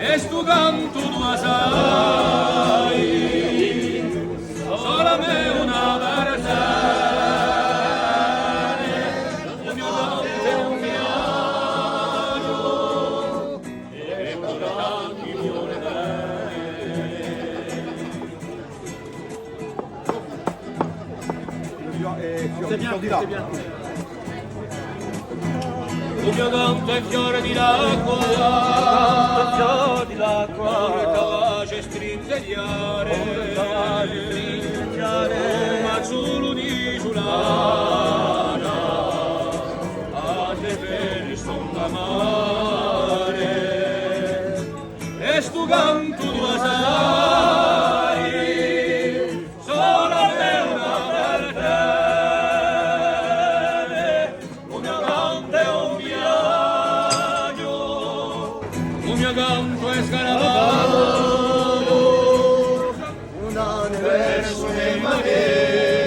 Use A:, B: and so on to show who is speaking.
A: e stu canto tu sai, sola me una versare, il mio canto è un viaggio, e pure tanti vuole il mio canto è fiore di l'acqua, capace stringegliare, ma solo di giurana, a te per sonda mare, e stu canto tu sai, sola me una vertente, un mio canto è un viaggio, un mio canto è scaravallo, verso le mare.